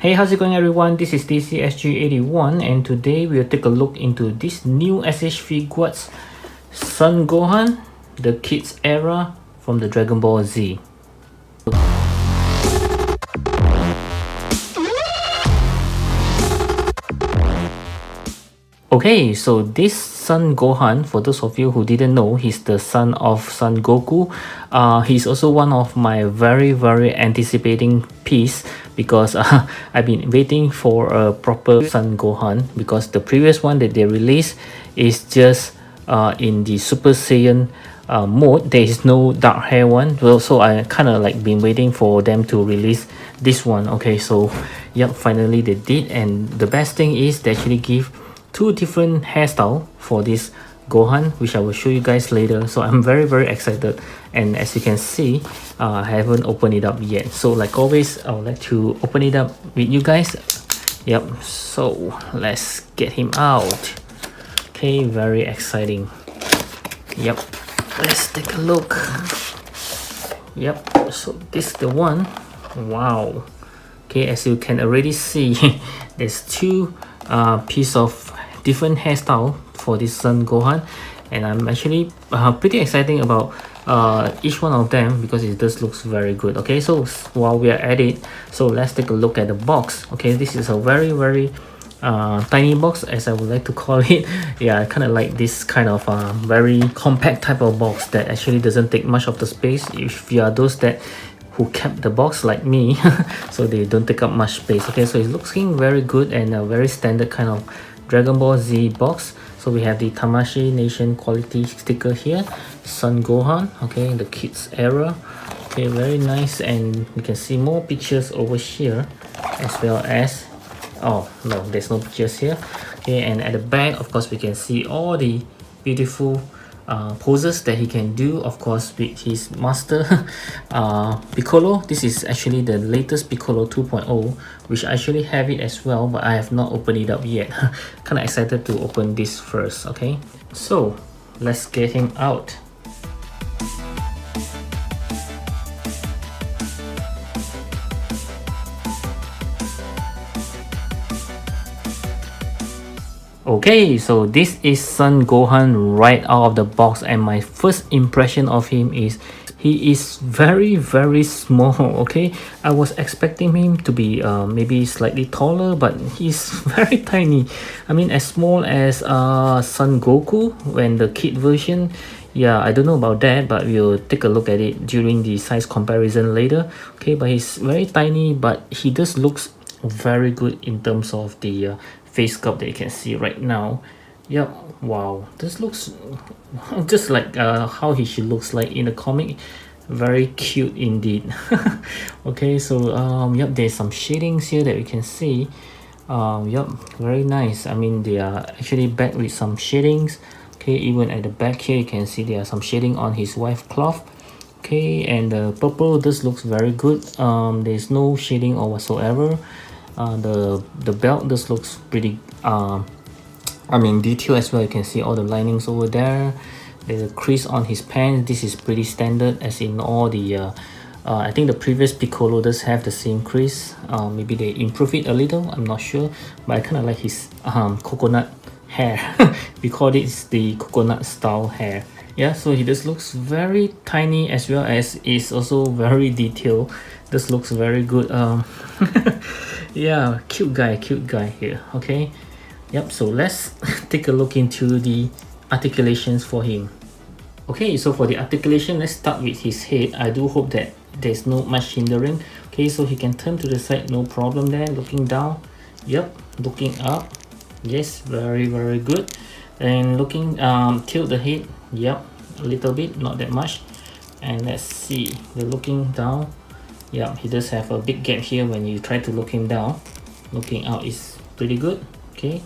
Hey, how's it going everyone? This is DCSG81 and today we'll take a look into this new SH Figuarts Son Gohan, the kids era from the Dragon Ball Z. Okay, so this Son Gohan, for those of you who didn't know, he's the son of Son Goku. He's also one of my very anticipating piece because I've been waiting for a proper Son Gohan because the previous one that they released is just in the Super Saiyan mode. There is no dark hair one, so I kind of like been waiting for them to release this one. Okay, so yep, finally they did, and the best thing is they actually give two different hairstyle for this Gohan, which I will show you guys later. So I'm very excited, and as you can see, I haven't opened it up yet. So like always, I would like to open it up with you guys. Yep, so let's get him out. Okay, very exciting. Yep, let's take a look. Yep, so this is the one. Wow. Okay, as you can already see, there's two piece of different hairstyle for this Son Gohan, and I'm actually pretty excited about each one of them because it does looks very good. Okay, so while we are at it, so let's take a look at the box. Okay, this is a very tiny box, as I would like to call it. Yeah, I kind of like this kind of very compact type of box that actually doesn't take much of the space if you are those that who kept the box like me. So they don't take up much space. Okay, so it's looking very good and a very standard kind of Dragon Ball Z box. So we have the Tamashii Nation quality sticker here, Son Gohan, okay, the kids era. Okay, very nice, and you can see more pictures over here, as well as, oh no, there's no pictures here. Okay, and at the back, of course, we can see all the beautiful poses that he can do, of course, with his master Piccolo. This is actually the latest Piccolo 2.0, which I actually have it as well, but I have not opened it up yet. Kind of excited to open this first. Okay, so let's get him out. Okay, so this is Son Gohan right out of the box, and my first impression of him is he is very small. Okay, I was expecting him to be maybe slightly taller, but he's very tiny. I mean, as small as Son Goku when the kid version. Yeah, I don't know about that, but we'll take a look at it during the size comparison later. Okay, but he's very tiny, but he just looks very good in terms of the face sculpt that you can see right now. Yep, wow, this looks just like how he should looks like in the comic. Very cute indeed. Okay, so yep, there's some shadings here that we can see. Yep, very nice. I mean, they are actually back with some shadings. Okay, even at the back here you can see there are some shading on his wife cloth. Okay, and the purple, this looks very good. There's no shading or whatsoever. The belt, this looks pretty I mean detail as well. You can see all the linings over there. There's a crease on his pants. This is pretty standard as in all the I think the previous Piccolo does have the same crease. Maybe they improve it a little, I'm not sure, but I kind of like his coconut hair. We call it the coconut style hair. Yeah, so he just looks very tiny as well as is also very detailed. This looks very good. Yeah, cute guy here. Okay, yep, so let's take a look into the articulations for him. Okay, so for the articulation, let's start with his head. I do hope that there's no much hindering. Okay, so he can turn to the side, no problem there. Looking down, yep, looking up, yes, very good. And looking tilt the head, yep, a little bit, not that much. And let's see, the looking down, yeah, he does have a big gap here when you try to look him down. Looking out is pretty good. Okay,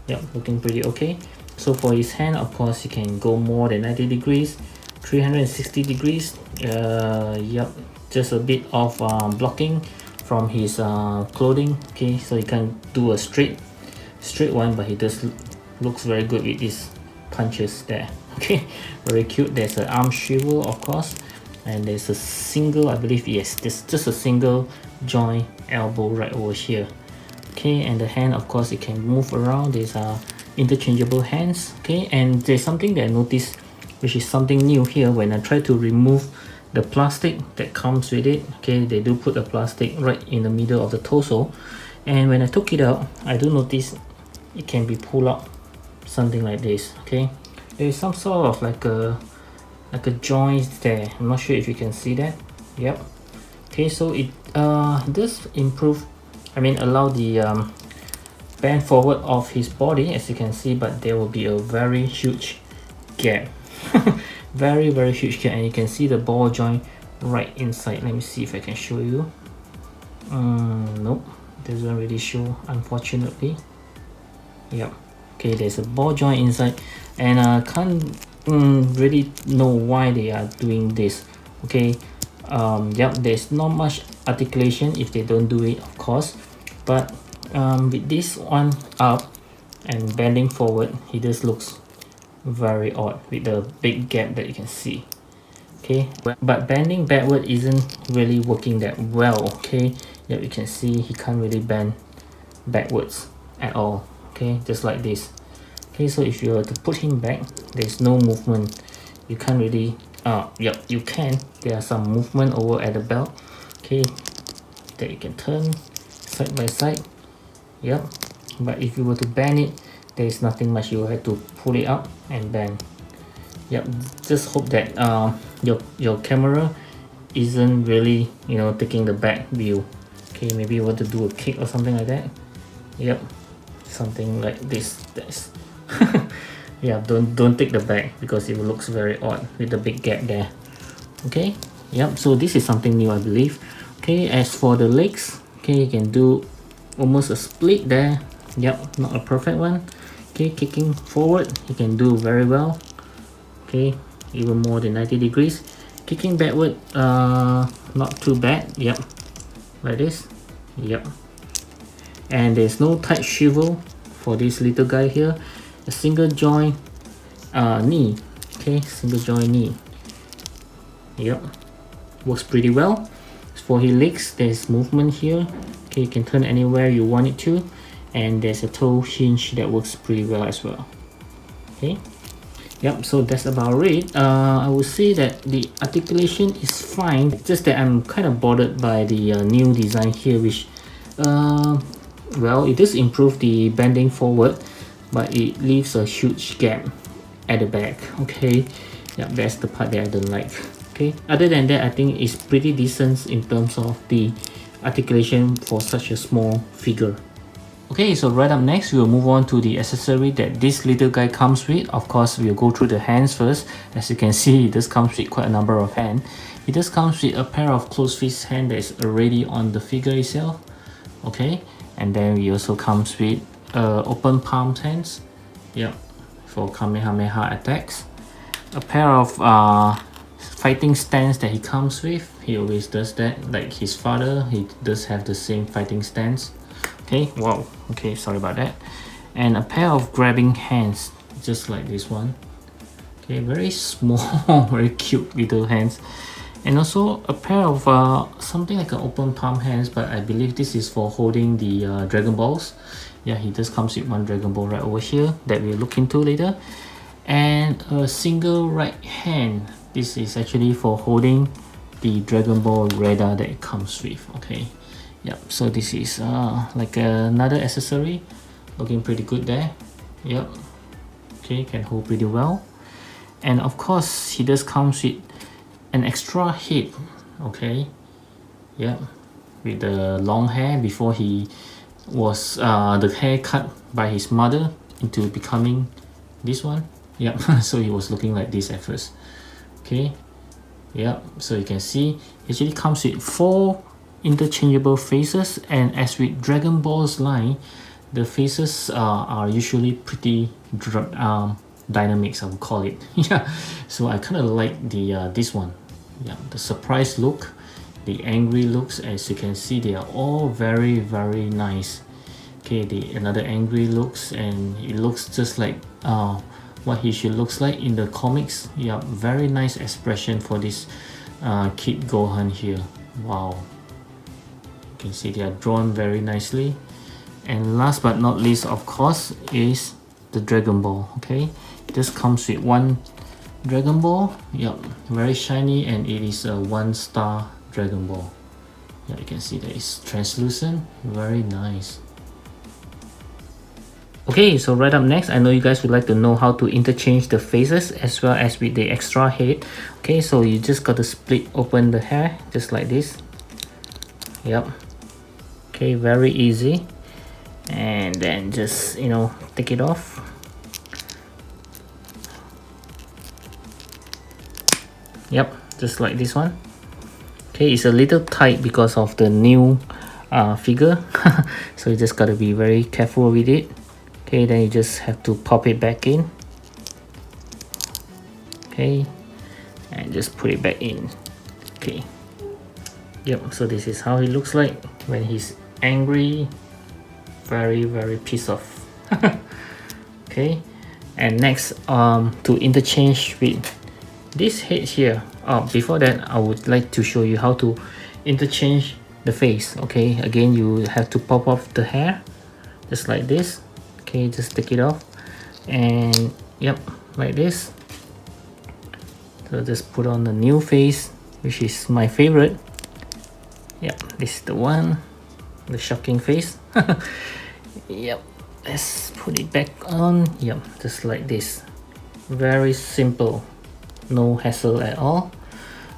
yep, looking pretty okay. So for his hand, of course, you can go more than 90 degrees, 360 degrees. Yep, just a bit of blocking from his clothing. Okay, so you can do a straight one, but he just looks very good with these punches there. Okay, very cute. There's an arm swivel, of course, and there's a single, I believe, yes, there's just a single joint elbow right over here. Okay, and the hand, of course, it can move around. These are interchangeable hands. Okay, and there's something that I noticed, which is something new here. When I try to remove the plastic that comes with it, okay, they do put the plastic right in the middle of the torso, and when I took it out, I do notice it can be pulled out, something like this. Okay, there is some sort of like a joint there. I'm not sure if you can see that. Yep. Okay, so it does improve, I mean allow the bend forward of his body, as you can see, but there will be a very huge gap. Very huge gap, and you can see the ball joint right inside. Let me see if I can show you. Nope, doesn't really show, unfortunately. Yep. Okay, there's a ball joint inside, and I can't really know why they are doing this. Okay, yep, there's not much articulation if they don't do it, of course, but with this one up and bending forward, he just looks very odd with the big gap that you can see. Okay, but bending backward isn't really working that well. Okay, yeah, you can see he can't really bend backwards at all. Okay, just like this. Okay, so if you were to put him back, there's no movement. You can't really yep, you can. There are some movement over at the belt. Okay, that you can turn side by side. Yep, but if you were to bend it, there is nothing much. You will have to pull it up and bend. Yep, just hope that your camera isn't really, you know, taking the back view. Okay, maybe you want to do a kick or something like that. Yep, something like this. That's yeah, don't take the back, because it looks very odd with the big gap there. Okay, yep, so this is something new, I believe. Okay, as for the legs, okay, you can do almost a split there. Yep, not a perfect one. Okay, kicking forward, you can do very well. Okay, even more than 90 degrees. Kicking backward, not too bad. Yep, like this. Yep, and there's no tight swivel for this little guy here. A single joint knee. Okay, single joint knee. Yep, works pretty well. For his legs, there's movement here. Okay, you can turn anywhere you want it to, and there's a toe hinge that works pretty well as well. Okay, yep, so that's about it. I would say that the articulation is fine, just that I'm kind of bothered by the new design here, which well, it does improve the bending forward, but it leaves a huge gap at the back. Okay, yeah, that's the part that I don't like. Okay, other than that, I think it's pretty decent in terms of the articulation for such a small figure. Okay, so right up next, we'll move on to the accessory that this little guy comes with. Of course, we'll go through the hands first. As you can see, this comes with quite a number of hands. It just comes with a pair of closed fist hands that is already on the figure itself. Okay, and then we also comes with open palm hands. Yep, for Kamehameha attacks. A pair of fighting stance that he comes with. He always does that, like his father, he does have the same fighting stance. Okay, wow, okay, sorry about that. And a pair of grabbing hands, just like this one. Okay, very small, very cute little hands. And also a pair of something like an open palm hands, but I believe this is for holding the Dragon Balls. Yeah, he just comes with one Dragon Ball right over here that we'll look into later. And a single right hand. This is actually for holding the Dragon Ball radar that it comes with. Okay, yep, so this is like another accessory, looking pretty good there. Yep, okay, can hold pretty well. And of course, he just comes with an extra head. Okay, yep, with the long hair before he was the hair cut by his mother into becoming this one. Yep, so he was looking like this at first. Okay, yep, so you can see it actually comes with 4 interchangeable faces, and as with Dragon Ball's line, the faces are usually pretty dynamics, I would call it. Yeah, so I kind of like the this one. Yeah, the surprise look, the angry looks, as you can see, they are all very nice. Okay, another angry looks, and it looks just like what he should looks like in the comics. Yeah, very nice expression for this kid Gohan here. Wow. You can see they are drawn very nicely. And last but not least, of course, is the Dragon Ball. Okay, this comes with one Dragon Ball. Yep, very shiny, and it is a 1-star Dragon Ball. Yeah, you can see that it's translucent, very nice. Okay, so right up next, I know you guys would like to know how to interchange the faces as well as with the extra head. Okay, so you just got to split open the hair just like this. Yep. Okay, very easy. And then just, you know, take it off. Yep, just like this one. Okay, it's a little tight because of the new figure. So you just gotta be very careful with it. Okay, then you just have to pop it back in. Okay, and just put it back in. Okay. Yep, so this is how he looks like when he's angry. Very pissed off. Okay, and next to interchange with this head here. Before that, I would like to show you how to interchange the face. Okay, again, you have to pop off the hair just like this. Okay, just take it off, and yep, like this. So just put on the new face, which is my favorite. Yep, this is the one, the shocking face. Yep, let's put it back on. Yep, just like this. Very simple, no hassle at all.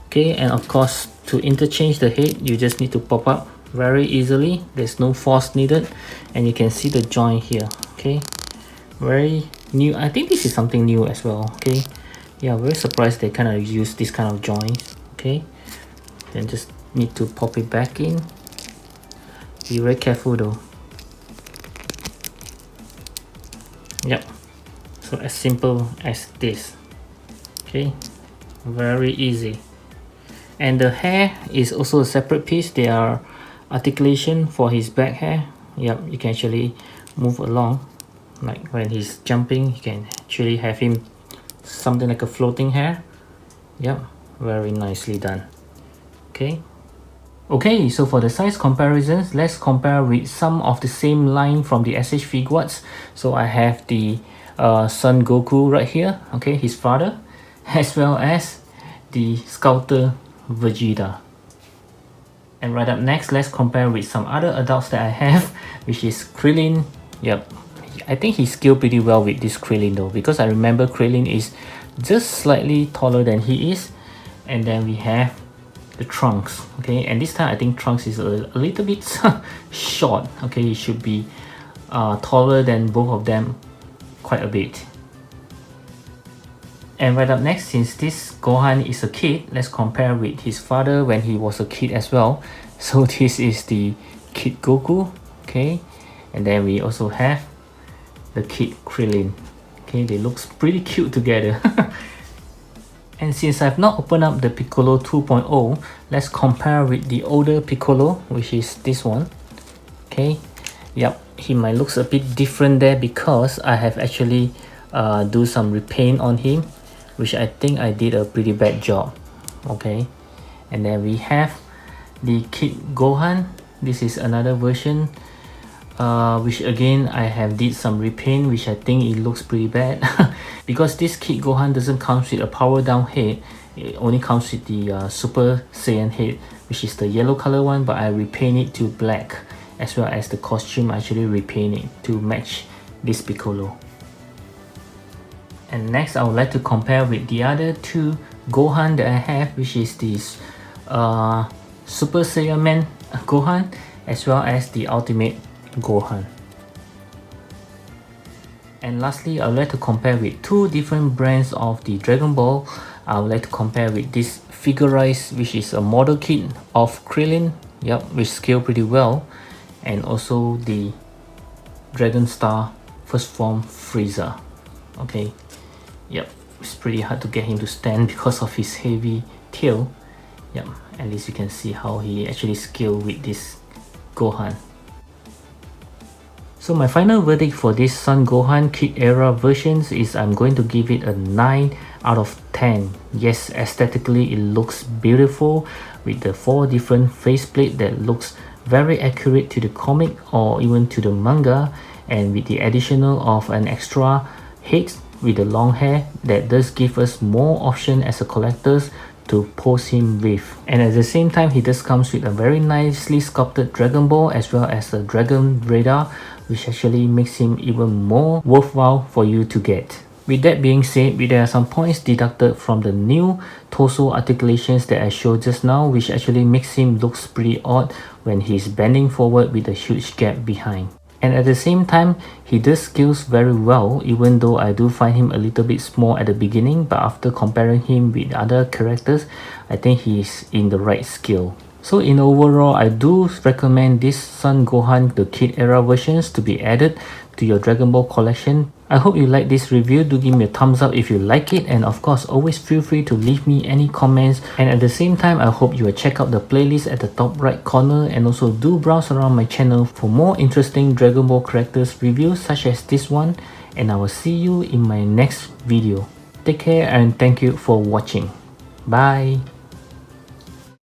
Okay, and of course, to interchange the head, you just need to pop up very easily. There's no force needed, and you can see the joint here. Okay, very new. I think this is something new as well. Okay, yeah, very surprised they kind of use this kind of joints. Okay, then just need to pop it back in. Be very careful though. Yep, so as simple as this. Okay, very easy. And the hair is also a separate piece. There are articulation for his back hair. Yep, you can actually move along, like when he's jumping, you can actually have him something like a floating hair. Yep, very nicely done. Okay, so for the size comparisons, let's compare with some of the same line from the SH Figuarts. So I have the Son Goku right here, okay, his father, as well as the Sculptor Vegeta. And right up next, let's compare with some other adults that I have, which is Krillin. Yep, I think he scaled pretty well with this Krillin though, because I remember Krillin is just slightly taller than he is. And then we have the Trunks, okay, and this time I think Trunks is a little bit short. Okay, he should be taller than both of them quite a bit. And right up next, since this Gohan is a kid, let's compare with his father when he was a kid as well. So this is the Kid Goku, okay, and then we also have the Kid Krillin. Okay, they look pretty cute together. And since I've not opened up the Piccolo 2.0, let's compare with the older Piccolo, which is this one. Okay, yep, he might look a bit different there because I have actually do some repaint on him, which I think I did a pretty bad job. Okay, and then we have the Kid Gohan. This is another version, which again I have did some repaint, which I think it looks pretty bad. Because this Kid Gohan doesn't come with a power down head, it only comes with the Super Saiyan head, which is the yellow color one, but I repaint it to black, as well as the costume I actually repaint it to match this Piccolo. And next I would like to compare with the other two Gohan that I have, which is this Super Saiyan Man Gohan, as well as the Ultimate Gohan. And lastly, I would like to compare with two different brands of the Dragon Ball. I would like to compare with this Figuarts, which is a model kit of Krillin, yep, which scale pretty well, and also the Dragon Star First Form Frieza. Okay, yep, it's pretty hard to get him to stand because of his heavy tail. Yep, at least you can see how he actually scaled with this Gohan. So my final verdict for this Son Gohan Kid Era versions is I'm going to give it a 9 out of 10. Yes, aesthetically it looks beautiful with the 4 different faceplate that looks very accurate to the comic or even to the manga, and with the additional of an extra head with the long hair, that does give us more option as a collectors to pose him with. And at the same time, he does comes with a very nicely sculpted Dragon Ball as well as a Dragon Radar, which actually makes him even more worthwhile for you to get. With that being said, there are some points deducted from the new torso articulations that I showed just now, which actually makes him looks pretty odd when he's bending forward with a huge gap behind. And at the same time, he does skills very well, even though I do find him a little bit small at the beginning, but after comparing him with other characters, I think he's in the right skill. So in overall, I do recommend this Son Gohan, the Kid Era versions, to be added to your Dragon Ball collection. I hope you like this review. Do give me a thumbs up if you like it, and of course always feel free to leave me any comments. And at the same time, I hope you will check out the playlist at the top right corner, and also do browse around my channel for more interesting Dragon Ball characters reviews such as this one, and I will see you in my next video. Take care and thank you for watching. Bye.